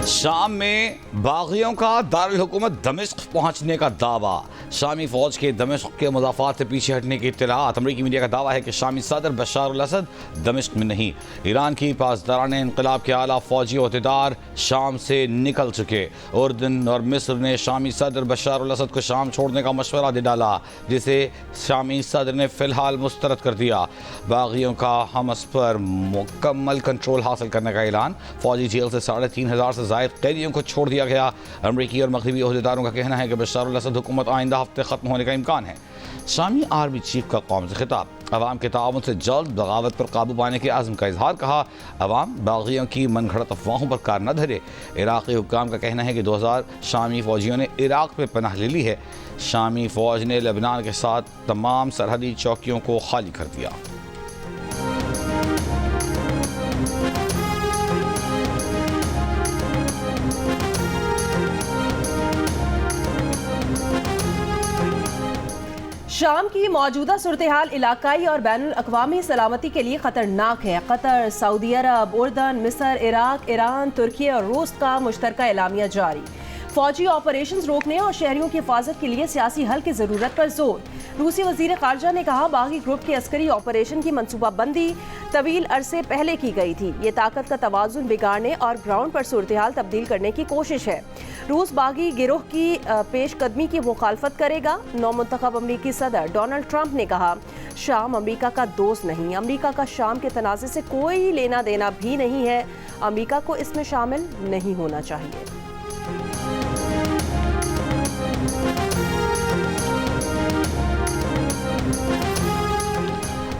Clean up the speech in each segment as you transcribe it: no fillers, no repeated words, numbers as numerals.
शाम में बागियों का दारुल हुकूमत दमिश्क पहुंचने का दावा। शामी फौज के दमिश्क के मुजाफात से पीछे हटने की इत्तलात। अमरीकी मीडिया का दावा है कि शामी सदर बशार अल असद दमिश्क में नहीं, ईरान की पासदारान इनकलाब के आला फौजी अहदेदार शाम से निकल चुके। उर्दन और मिस्र ने शामी सदर बशार अल असद को शाम छोड़ने का मशवरा दे डाला, जिसे शामी सदर ने फिलहाल मुस्तरद कर दिया। बागियों का हमस पर मुकम्मल कंट्रोल हासिल करने का ऐलान। फौजी जेल से 3500 से ज़ायद कैदियों को छोड़ दिया गया। अमरीकी और मगरबी अहदेदारों का कहना है कि बशार अल असद हुकूमत आइंदा हफ्ते ख़त्म होने का इम्कान है। शामी आर्मी चीफ का कौम से खिताब। अवाम के ताउन से जल्द बगावत पर काबू पाने के आज़म का इजहार। कहा, अवाम बागियों की मन घड़त अफवाहों पर कार न धरे। इराक़ी हुक्काम का कहना है कि 2000 शामी फौजियों ने इराक़ में पनाह ले ली है। शामी फौज ने लेबनान के साथ तमाम सरहदी चौकियों को खाली कर दिया। शाम की मौजूदा सूरत हाल इलाकाई और बैनुल अक़वामी सलामती के लिए ख़तरनाक है। कतर, सऊदी अरब, उर्दन, मिस्र, इराक, ईरान, तुर्की और रूस का मुश्तरका एलामिया जारी। फौजी ऑपरेशंस रोकने और शहरियों की हिफाजत के लिए सियासी हल की ज़रूरत पर जोर। रूसी वज़ीर ख़ारजा ने कहा, बागी ग्रुप के अस्करी ऑपरेशन की मनसूबाबंदी तवील अरसे पहले की गई थी। ये ताकत का तवाज़ुन बिगाड़ने और ग्राउंड पर सूरत हाल तब्दील करने की कोशिश है। रूस बागी गिरोह की पेशकदमी की मुखालफत करेगा। नौमुंतखब अमरीकी सदर डोनाल्ड ट्रंप ने कहा, शाम अमरीका का दोस्त नहीं, अमरीका का शाम के तनाज़े से कोई लेना देना भी नहीं है। अमरीका को इसमें शामिल नहीं होना चाहिए।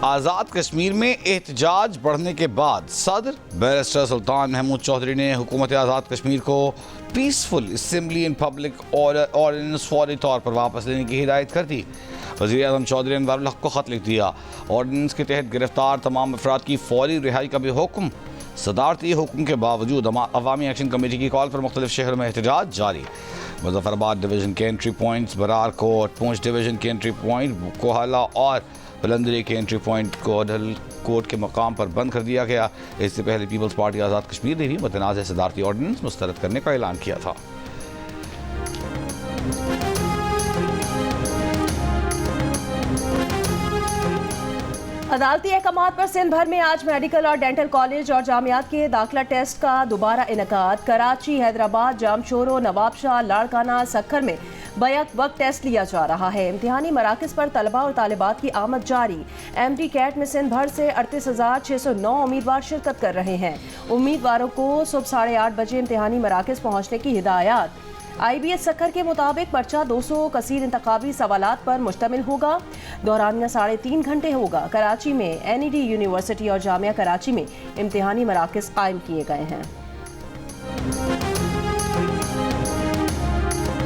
आज़ाद कश्मीर में एहतजाज बढ़ने के बाद सदर बैरिस्टर सुल्तान महमूद चौधरी ने हुकूमत आज़ाद कश्मीर को peaceful assembly in public ordinance फौरी तौर पर वापस लेने की हिदायत कर दी। वज़ीर आज़म चौधरी अनवारुल हक को ख़त लिख दिया। ऑर्डिनेंस के तहत गिरफ्तार तमाम अफराद की फौरी रिहाई का भी हुक्म। सदारती हुक्म के बावजूद अवामी एक्शन कमेटी की कॉल पर मुख्तलिफ शहरों में एहतजाज जारी। मुजफ्फराबाद डिवीज़न के एंट्री पॉइंट्स, बरार कोट, पूंछ डिवीज़न के एंट्री पॉइंट, कोहाला और बुलंदरी के एंट्री पॉइंट को अदल कोर्ट के मकाम पर बंद कर दिया गया। इससे पहले पीपल्स पार्टी आज़ाद कश्मीर ने भी मुतनाज़ सदारती ऑर्डिनेंस मुस्तरद करने का ऐलान किया था। अदालती अहकामात पर सिंध भर में आज मेडिकल और डेंटल कॉलेज और जामियात के दाखिला टेस्ट का दोबारा इनकाद। कराची, हैदराबाद, जामशोरो, नवाबशाह, लाड़काना, सक्खर में बैक वक्त टेस्ट लिया जा रहा है। इम्तिहानी मराकज़ पर तलबा और तालिबात की आमद जारी। MD कैट में सिंध भर से 38,609 उम्मीदवार शिरकत कर रहे हैं। उम्मीदवारों को सुबह 8:30 बजे इम्तिहानी मराकज़ पहुँचने की हिदायत। IBS सक्खर के मुताबिक पर्चा 200 कसीर इंतखाबी सवालात पर मुश्तमिल होगा। दौरानिया 3.5 घंटे होगा। कराची में NED यूनिवर्सिटी और जामिया कराची में इम्तिहानी मराकज़ कायम किए गए हैं।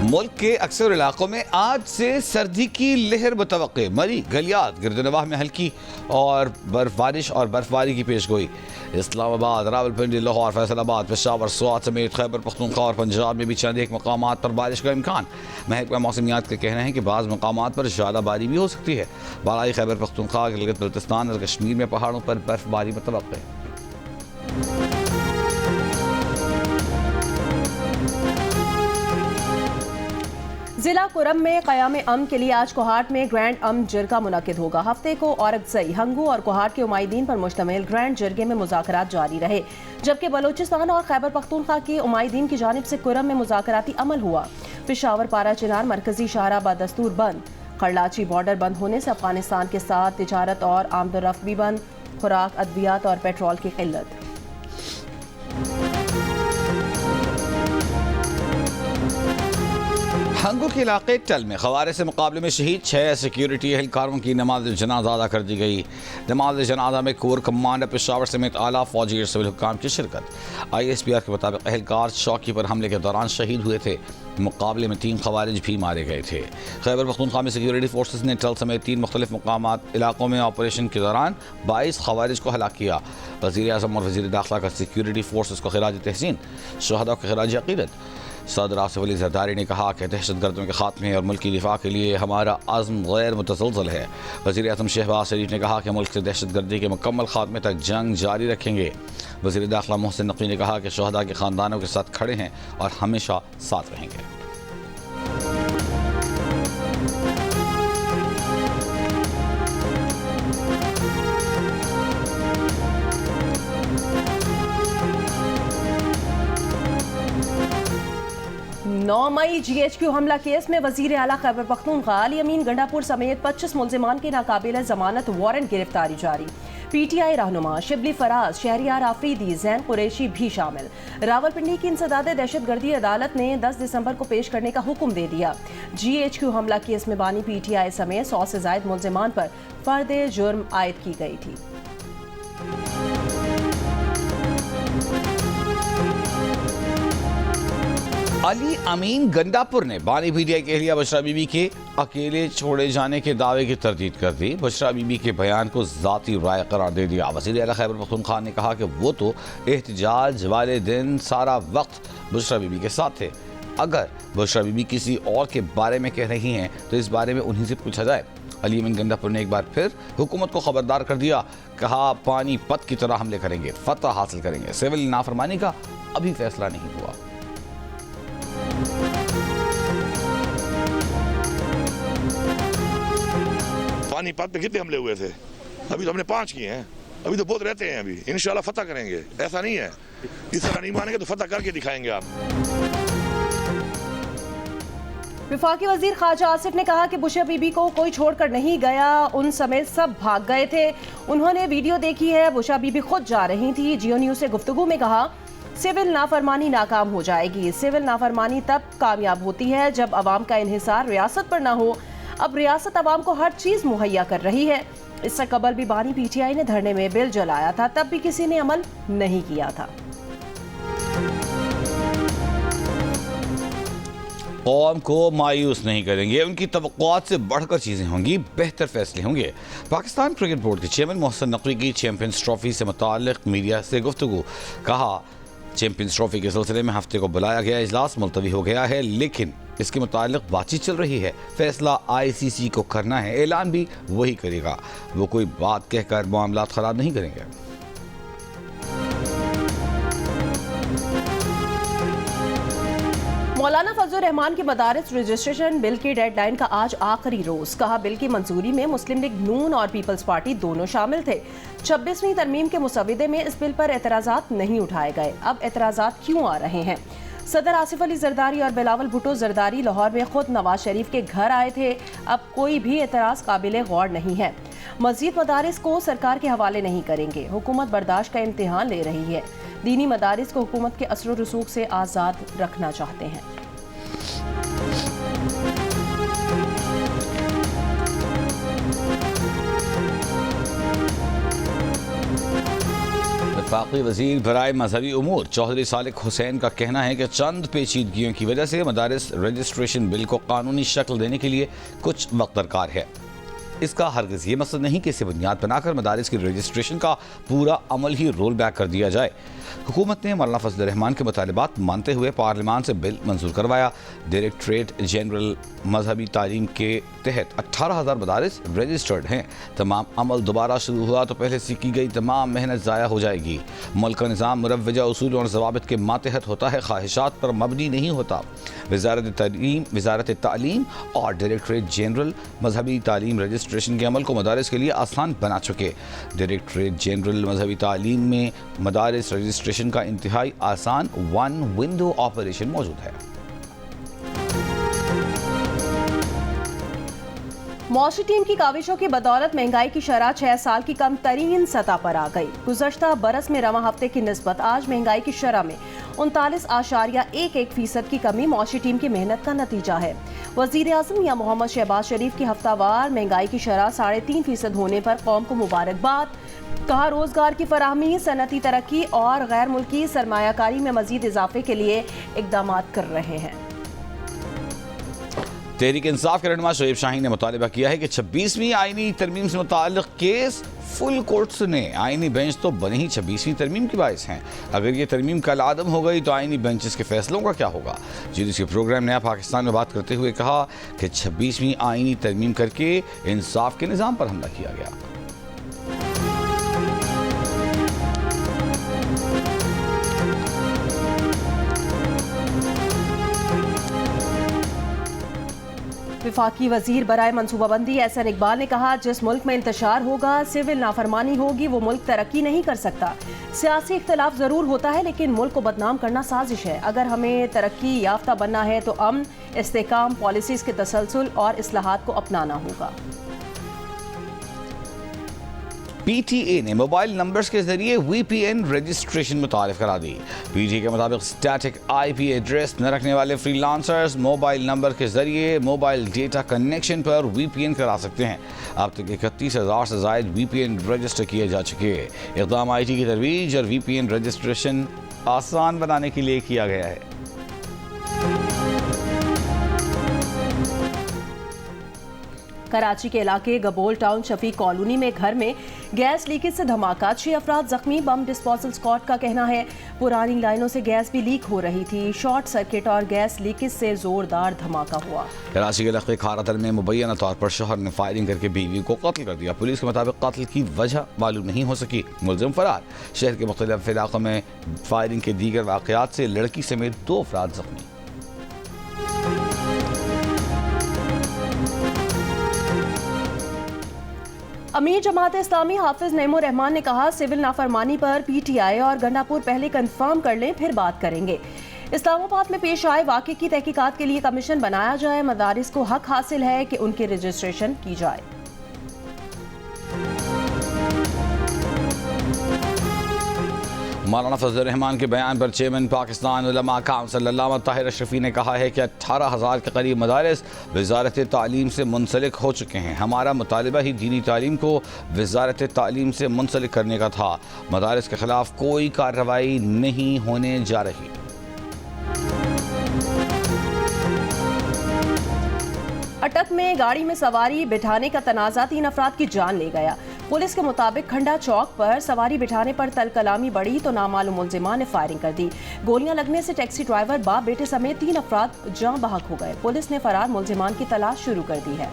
मुल्क के अक्सर इलाकों में आज से सर्दी की लहर मुतवक्के। मरी, गलियात, गिरदनवाह में हल्की और बर्फबारी की पेशगोई। इस्लामाबाद, रावलपिंडी, लाहौर, फैसलाबाद, पेशावर, स्वात समेत खैबर पख्तूनख्वा और पंजाब में भी चंद एक मकामात पर बारिश का इम्कान। महकमा मौसमियात का कहना है कि बाज़ मकामात पर ज़्यादा बारी भी हो सकती है। बालाई खैबर पख्तूनख्वा, गिलगित बल्तिस्तान और कश्मीर में पहाड़ों पर बर्फबारी मुतवक्के। जिला कुरम में क़याम अमन के लिए आज कोहाट में ग्रैंड अमन जरगा मुनक़िद होगा। हफ्ते को औरकज़ई, हंगू और कोहाट के उमाइदीन पर मुश्तमिल ग्रैंड जरगे में मुज़ाकरात जारी रहे, जबकि बलोचिस्तान और खैबर पख्तूनख्वा के उमाइदीन की जानिब से कुरम में मुज़ाकराती अमल हुआ। पेशावर, पारा चिनार, मरकजी शाहरा बदस्तूर बंद। खरलाची बॉर्डर बंद होने से अफगानिस्तान के साथ तिजारत और आमदोरफ्त भी बंद। खुराक, अद्वियात और पेट्रोल की किल्लत। हंगू के इलाके टल में खवारे से मुकाबले में शहीद 6 सिक्योरिटी एहलकारों की नमाज जनाजा अदा कर दी गई। नमाज जनाजा में कोर कमांडर पेशावर समेत आला फौजी और सिविल हुक्काम की शिरकत। ISPR के मुताबिक एहलकार चौकी पर हमले के दौरान शहीद हुए थे। मुकाबले में 3 खवारिज भी मारे गए थे। खैबर पख्तूनख्वा में सिक्योरिटी फोर्सेज ने टल समेत 3 मुख्तलिफ मकामात इलाकों में ऑपरेशन के दौरान 22 खवारिज को हलाक किया। वज़ीर आज़म और वज़ीर दाखिला का सिक्योरिटी फोर्सेज को खिराज तहसीन, शहदा को खिराज अक़ीदत। सदर आसिफ अली ज़रदारी ने कहा कि दहशतगर्दों के खात्मे और मुल्क की दिफा के लिए हमारा आज़म गैर मुतसलसल है। वज़ीर आज़म शहबाज शरीफ ने कहा कि मुल्क से दहशतगर्दी के मुकम्मल खात्मे तक जंग जारी रखेंगे। वज़ीर दाखिला मोहसिन नकवी ने कहा कि शहदा के ख़ानदानों के साथ खड़े हैं और हमेशा साथ रहेंगे। नौ मई GHQ हमला केस में वजीर आला खैबर पख्तूनख्वा अली अमीन गंडापुर समेत 25 मुल्जिमान की नाकाबिल जमानत वारंट गिरफ्तारी जारी। PTI रहनुमा शिबली फराज, शहरियार आफरीदी, जैन कुरैशी भी शामिल। रावलपिंडी की इंसदाद दहशतगर्दी अदालत ने 10 दिसंबर को पेश करने का हुक्म दे दिया। GHQ हमला केस में बानी PTI समेत 100 से जायद मुल्जिमान पर फर्द जुर्म आयद की गई थी। अली अमीन गंडापुर ने बानी PTI के एहलिया बशरा बीबी के अकेले छोड़े जाने के दावे की तरदीद कर दी। बशरा बीबी के बयान को ज़ाती राय करार दे दिया। वज़ीर आला खैबर पख्तूनख्वा ने कहा कि वो तो एहतजाज वाले दिन सारा वक्त बशरा बीबी के साथ थे। अगर बशरा बीबी किसी और के बारे में कह रही हैं तो इस बारे में उन्हीं से पूछा जाए। अली अमीन गंडापुर ने एक बार फिर हुकूमत को खबरदार कर दिया। कहा पानीपत की तरह हमले करेंगे, फतह हासिल करेंगे। सिविल नाफरमानी का अभी फैसला नहीं हुआ। पानीपत पे कितने हमले हुए थे? अभी तो हमने 5 किए हैं। अभी तो बहुत रहते हैं। अभी इंशाल्लाह फतह करेंगे। ऐसा नहीं है, इस तरह नहीं मानेंगे तो फतह करके दिखाएंगे आप। वफाकी वजीर ख्वाजा आसिफ ने कहा कि बुशरा बीबी को कोई छोड़कर नहीं गया, उन समेत सब भाग गए थे। उन्होंने वीडियो देखी है, बुशरा बीबी खुद जा रही थी। जियो न्यूज से गुफ्तगू में कहा सिविल नाफरमानी नाकाम हो जाएगी। सिविल नाफरमानी तब कामयाब होती है जब अवाम का इन्हिसार रियासत पर ना हो। अब रियासत अवाम को हर चीज मुहैया कर रही है। इससे कबल भी बानी PTI ने धरने में बिल जलाया था, तब भी किसी ने अमल नहीं किया था। कौम को मायूस नहीं करेंगे, उनकी तवक्कुआत से बढ़कर चीज़ें होंगी, बेहतर फैसले होंगे। पाकिस्तान क्रिकेट बोर्ड के चेयरमैन मोहसिन नकवी की चैंपियंस ट्रॉफी से मुताल्लिक मीडिया से गुफ्तगू। कहा चैंपियंस ट्रॉफी के सिलसिले में हफ्ते को बुलाया गया इजलास मुलतवी हो गया है, लेकिन इसके मुताल्लिक बातचीत चल रही है। फैसला ICC को करना है, ऐलान भी वही करेगा। वो कोई बात कहकर मामलात खराब नहीं करेंगे। मौलाना फजलुर रहमान के मदारिस रजिस्ट्रेशन बिल की डेडलाइन का आज आखिरी रोज। कहा बिल की मंजूरी में मुस्लिम लीग नून और पीपल्स पार्टी दोनों शामिल थे। 26वीं तरमीम के मुसविदे में इस बिल पर एतराजात नहीं उठाए गए। अब एतराजात क्यों आ रहे हैं? सदर आसिफ अली जरदारी और बिलावल भुट्टो जरदारी लाहौर में खुद नवाज शरीफ के घर आए थे। अब कोई भी एतराज काबिल गौर नहीं है। मजीद मदारिस को सरकार के हवाले नहीं करेंगे। हुकूमत बर्दाश्त का इम्तिहान ले रही है। दीनी मदारिस को हुकूमत के असर और रसूख से आज़ाद रखना चाहते हैं। वफाकी वज़ीर बराए मजहबी उमूर चौधरी सालिक हुसैन का कहना है कि चंद पेचीदगियों की वजह से मदारिस रजिस्ट्रेशन बिल को कानूनी शक्ल देने के लिए कुछ वक्त दरकार है। इसका हरगिज़ ये मकसद नहीं कि इसे बुनियाद बनाकर मदारिस की रजिस्ट्रेशन का पूरा अमल ही रोल बैक कर दिया जाए। हुकूमत ने मौलाना फजलुर रहमान के मुतालिबात मानते हुए पार्लियामान से बिल मंजूर करवाया। डायरेक्टरेट जनरल मजहबी तालीम के तहत 18,000 मदारिस रजिस्टर्ड हैं। तमाम अमल दोबारा शुरू हुआ तो पहले से की गई तमाम मेहनत ज़ाया हो जाएगी। मुल्क का निज़ाम मुरव्वजा उसूल और ज़वाबित के मातहत होता है, ख्वाहिशात पर मबनी नहीं होता। वज़ारत तालीम और डायरेक्टरेट जनरल मजहबी तालीम रजिस्ट्रेशन के अमल को मदारिस के लिए आसान बना चुके। डायरेक्टरेट जनरल मजहबी तालीम में मदारिस रजिस्ट्रेशन का इंतहाई आसान वन विंडो ऑपरेशन मौजूद है। मौशी टीम की काविशों की बदौलत महंगाई की शरह 6 साल की कम तरीन सतह पर आ गई। गुज़श्ता बरस में रवा हफ्ते की निस्बत आज महंगाई की शरह में 39.11% की कमी मौशी टीम की मेहनत का नतीजा है। वज़ीर आज़म या मोहम्मद शहबाज शरीफ की हफ्तावार महंगाई की शरह 3.5% होने पर कौम को मुबारकबाद। कहा रोजगार की फराहमी, सनती तरक्की और गैर मुल्की सरमायाकारी में मजीद इजाफे के लिए इकदाम कर रहे हैं। तहरीक इंसाफ के रहनुमा शोएब शाहीन ने मुतालिबा किया है कि 26वीं आईनी तरमीम से मुताल्लिक केस फुल कोर्ट सुने। आईनी बेंच तो बने ही 26वीं तरमीम की बाइस हैं। अगर ये तरमीम कल आदम हो गई तो आईनी बेंचेस के फैसलों का क्या होगा? जीडीसी प्रोग्राम नया पाकिस्तान में बात करते हुए कहा कि 26वीं आईनी तरमीम करके इंसाफ के निज़ाम पर हमला किया गया। वफाकी वजीर बराए मनसूबाबंदी एहसन इकबाल ने कहा, जिस मुल्क में इंतशार होगा, सिविल नाफरमानी होगी, वो मुल्क तरक्की नहीं कर सकता। सियासी इख्तलाफ ज़रूर होता है, लेकिन मुल्क को बदनाम करना साजिश है। अगर हमें तरक्की याफ्ता बनना है तो अमन, इस्तेकाम, पॉलिसीज़ के तसलसल और इस्लाहात को अपनाना होगा। PTA ने मोबाइल नंबर्स के जरिए VPN रजिस्ट्रेशन मुतारिफ करा दी। PTA के मुताबिक स्टैटिक IP एड्रेस न रखने वाले फ्रीलांसर्स मोबाइल नंबर के जरिए मोबाइल डेटा कनेक्शन पर VPN करा सकते हैं। अब तक 31,000 से ज़ायद VPN रजिस्टर किए जा चुके हैं। इक़दाम IT की तरवीज और VPN रजिस्ट्रेशन आसान बनाने के लिए किया गया है। कराची के इलाके गबोल टाउन शफीक कॉलोनी में घर में गैस लीकेज से धमाका, 6 अफराद जख्मी। बम डिस्पोजल स्क्वाड का कहना है पुरानी लाइनों से गैस भी लीक हो रही थी। शॉर्ट सर्किट और गैस लीकेज से जोरदार धमाका हुआ। कराची के इलाके खारातल में मुबैना तौर पर शोहर ने फायरिंग करके बीवी को कत्ल कर दिया। पुलिस के मुताबिक कत्ल की वजह मालूम नहीं हो सकी। मुलजिम फरार। शहर के मुख्तलिफ इलाकों में फायरिंग के दीगर वाक़यात से लड़की समेत 2 अफराद जख्मी। अमीर जमात इस्लामी हाफिज नईमुर रहमान ने कहा, सिविल नाफरमानी पर PTI और गंडापुर पहले कंफर्म कर लें, फिर बात करेंगे। इस्लामाबाद में पेश आए वाक़े की तहकीकात के लिए कमीशन बनाया जाए। मदारिस को हक हासिल है कि उनकी रजिस्ट्रेशन की जाए। मौलाना फजल रहमान के बयान पर चेयरमैन पाकिस्तान उलमा काउंसिल अल्लामा ताहिर अशरफी ने कहा है कि 18,000 के करीब मदारिस वजारत तालीम से मुंसलिक हो चुके हैं। हमारा मुतालिबा ही दीनी तालीम को वजारत तालीम से मुंसलिक करने का था। मदारिस के खिलाफ कोई कार्रवाई नहीं होने जा रही। अटक में गाड़ी में सवारी बिठाने का तनाज़ा 3 अफराद की जान ले गया। पुलिस के मुताबिक खंडा चौक पर सवारी बिठाने पर तल कलामी बढ़ी तो नामालूम मुलजिमान ने फायरिंग कर दी। गोलियां लगने से टैक्सी ड्राइवर बाप बेटे समेत 3 अफराद जान बहक हो गए। पुलिस ने फरार मुलजिमान की तलाश शुरू कर दी है।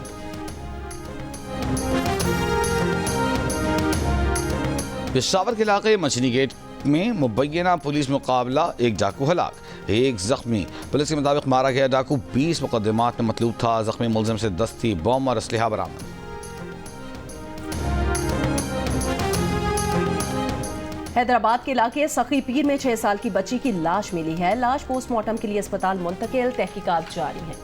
पेशावर के इलाके मछली गेट में मुबैना पुलिस मुकाबला, 1 डाकू हलाक, 1 जख्मी। पुलिस के मुताबिक मारा गया डाकू 20 मुकदमात में मतलूब था। जख्मी मुलजिम से दस्ती, बम और असलहा बरामद। हैदराबाद के इलाके सखी पीर में 6 साल की बच्ची की लाश मिली है। लाश पोस्टमार्टम के लिए अस्पताल मुंतकिल, तहकीकात जारी है।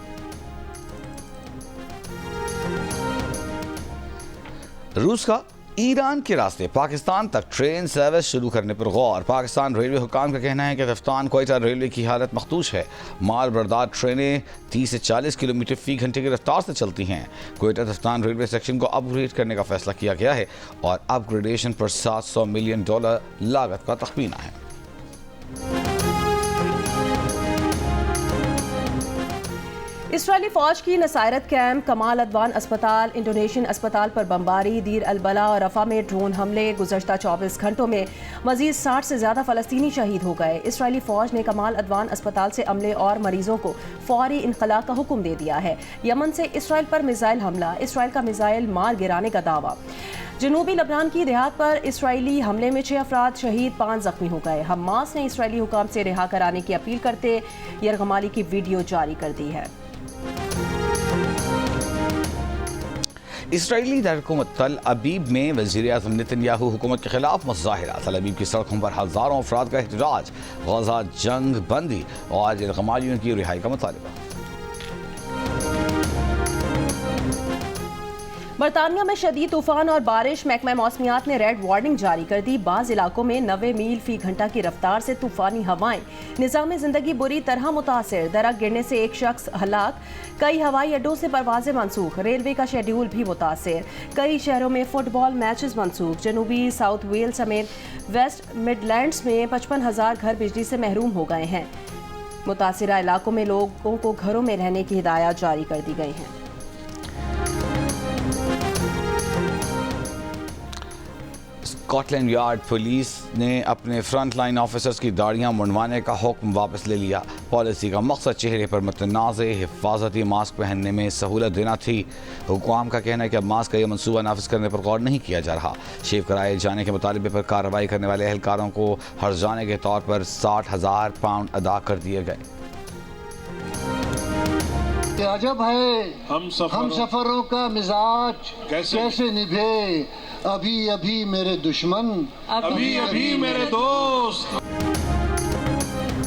रूस का ईरान के रास्ते पाकिस्तान तक ट्रेन सर्विस शुरू करने पर गौर। पाकिस्तान रेलवे हुकाम का कहना है कि रफ्तान कोयटा रेलवे की हालत मखदूश है। माल बरदार ट्रेनें 30 से 40 किलोमीटर फी घंटे की रफ्तार से चलती हैं। कोयटा रफ्तान रेलवे सेक्शन को अपग्रेड करने का फैसला किया गया है और अपग्रेडेशन पर $700 मिलियन लागत का तखमीना है। इसराइली फौज की नसायरत कैंप, कमाल अदवान अस्पताल, इंडोनेशियन अस्पताल पर बमबारी, दीर अलबला और रफा में ड्रोन हमले। गुज़श्ता 24 घंटों में मजीद 60 से ज़्यादा फ़लस्तीनी शहीद हो गए। इसराइली फौज ने कमाल अदवान अस्पताल से अमले और मरीजों को फौरी इनखला का हुक्म दे दिया है। यमन से इसराइल पर मिसाइल हमला, इसराइल का मिसाइल मार गिराने का दावा। जनूबी लबनान की देहात पर इसराइली हमले में 6 अफराद शहीद, 5 जख्मी हो गए। हमास ने इसराइली हुकाम से रिहा कराने की अपील करते यरगमाली की वीडियो जारी कर दी है। इसराइली दारकूमत तल अबीब में वज़ीर-ए-आज़म नेतन्याहू हुकूमत के खिलाफ मुज़ाहिरा। तल अबीब की सड़कों पर हज़ारों अफराद का एहतजाज। गज़ा जंग बंदी और यरगमालियों की रिहाई का मुतालिबा। बरतानिया में शदीद तूफान और बारिश, महकमा मौसमियात ने रेड वार्निंग जारी कर दी। बाज़ इलाकों में 90 मील फी घंटा की रफ्तार से तूफानी हवाएं। निज़ाम ज़िंदगी बुरी तरह मुतासिर, दरख्त गिरने से 1 शख्स हलाक। कई हवाई अड्डों से परवाजें मनसूख, रेलवे का शेड्यूल भी मुतासिर। कई शहरों में फुटबॉल मैचेस मनसूख। जनूबी साउथ वेल्स समेत वेस्ट मिडलैंड्स में 55,000 घर बिजली से महरूम हो गए हैं। मुतासिरा इलाकों में लोगों को घरों में रहने की हिदायत जारी कर दी गई हैं। स्कॉटलैंड यार्ड पुलिस ने अपने फ्रंट लाइन ऑफिसर्स की दाढ़ियां मुंडवाने का हुक्म वापस ले लिया। पॉलिसी का मकसद चेहरे पर मुतनाज़े हिफाजती मास्क पहनने में सहूलत देना थी। हुकाम का कहना है कि अब मास्क का यह मनसूबा नाफिज करने पर गौर नहीं किया जा रहा। शेव कराए जाने के मुतालिबे पर कार्रवाई करने वाले एहलकारों को हर्जाने के तौर पर £60,000 अदा कर दिए गए। ये अजब है हम सफरों का मिजाज कैसे निभे अभी अभी मेरे दुश्मन अभी अभी मेरे दोस्त।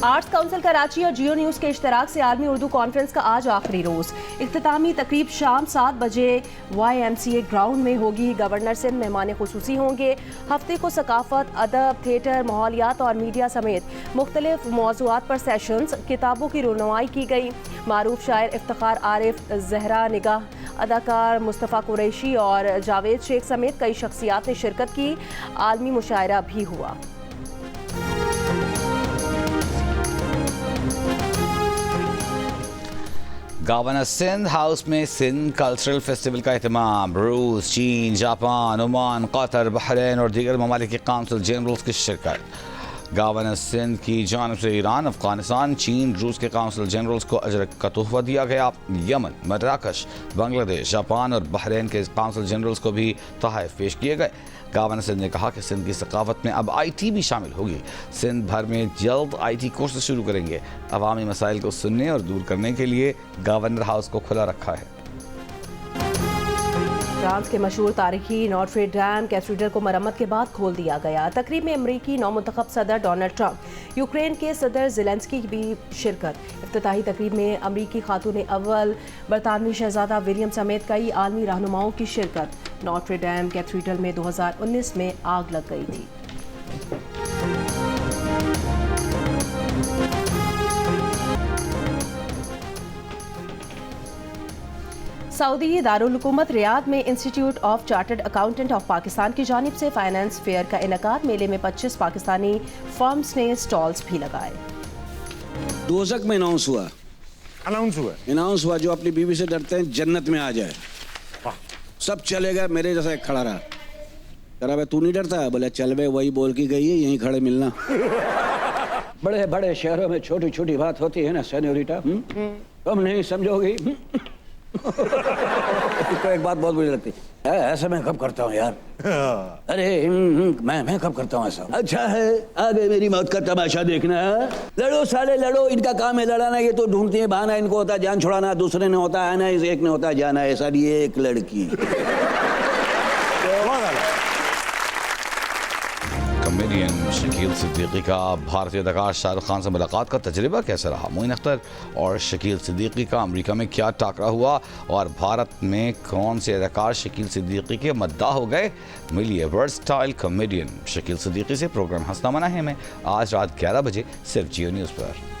आर्ट्स काउंसिल कराची और जियो न्यूज़ के इश्तराक से आलमी उर्दू कॉन्फ्रेंस का आज आखिरी रोज़। इख्तितामी तकरीब शाम 7 बजे YMCA ग्राउंड में होगी। गवर्नर सिंध मेहमान खुसूसी होंगे। हफ्ते को सकाफत, अदब, थिएटर, माहौलियात और मीडिया समेत मुख्तलिफ मौज़ूआत पर सेशंस, किताबों की रुनमाई की गई। मारूफ शायर इफ्तिखार आरिफ, जहरा निगाह, अदाकार मुस्तफ़ा कुरैशी और जावेद शेख समेत कई शख्सियात ने शिरकत की। आलमी मुशायरा भी हुआ। गवर्नर सिंध हाउस में सिंध कल्चरल फेस्टिवल का एहतमाम। रूस, चीन, जापान, ओमान, कतर, बहरीन और दीगर ममालिक के काउंसिल जनरल्स की शिरकत। गवर्नर सिंध की जानिब से ईरान, अफगानिस्तान, चीन, रूस के काउंसिल जनरल्स को अजर का तोहफा दिया गया। यमन, मराकश, बांग्लादेश, जापान और बहरीन के काउंसिल जनरल्स को भी तोहफे पेश किए गए। गवर्नर सिंध ने कहा कि सिंध की सकाफत में अब IT भी शामिल होगी। सिंध भर में जल्द IT कोर्सेज शुरू करेंगे। अवामी मसाइल को सुनने और दूर करने के लिए गवर्नर हाउस को खुला रखा है। फ्रांस के मशहूर तारीखी नॉट्रे डैम कैथेड्रल को मरम्मत के बाद खोल दिया गया। तकरीब में अमरीकी नौमुंतखब सदर डोनाल्ड ट्रंप, यूक्रेन के सदर ज़ेलेंस्की की भी शिरकत। इफ्तिताही तकरीब में अमरीकी खातून अव्वल, बरतानवी शहजादा विलियम समेत कई आलमी रहनुमाओं की शिरकत। नॉट्रे डैम कैथेड्रल में 2019 में आग लग गई थी। सऊदी दारुल हुकूमत रियाद में institute of chartered accountant of Pakistan की जानिब से फाइनेंस फेयर का इनेकाद। मेले में 25 पाकिस्तानी फर्म्स ने स्टॉल्स भी लगाए। दोज़ख में अनाउंस हुआ जो अपनी बीवी से डरते हैं जन्नत में आ जाए। सब चलेगा, मेरे जैसा एक खड़ा रहा। करा भाई तू नहीं डरता? बोले चल भाई, वही बोल की गई है, यहीं खड़े मिलना। बड़े बड़े शहरों में छोटी छोटी बात होती है ना सेन्योरिटा, तुम नहीं समझोगी। तो एक बात बहुत बुरी लगती है, ऐसा मैं कब करता हूँ यार? अरे मैं कब करता हूँ ऐसा? अच्छा है, आगे मेरी मौत का तमाशा देखना। लड़ो साले लड़ो, इनका काम है लड़ाना। ये तो ढूंढती है बहाना, इनको होता है जान छुड़ाना, दूसरे ने होता है आना, इस एक ने होता है जाना है। सारी एक लड़की। कॉमेडियन शकील सिद्दीकी का भारतीय अदाकार शाहरुख खान से मुलाकात का तजुर्बा कैसा रहा? मोइन अख्तर और शकील सिद्दीकी का अमेरिका में क्या टाकरा हुआ और भारत में कौन से अदाकार शकील सिद्दीकी के मद्दाह हो गए? मिलिए वर्सटाइल कॉमेडियन शकील सिद्दीकी से। प्रोग्राम हंसना मना है में आज रात 11 बजे सिर्फ जियो न्यूज़ पर।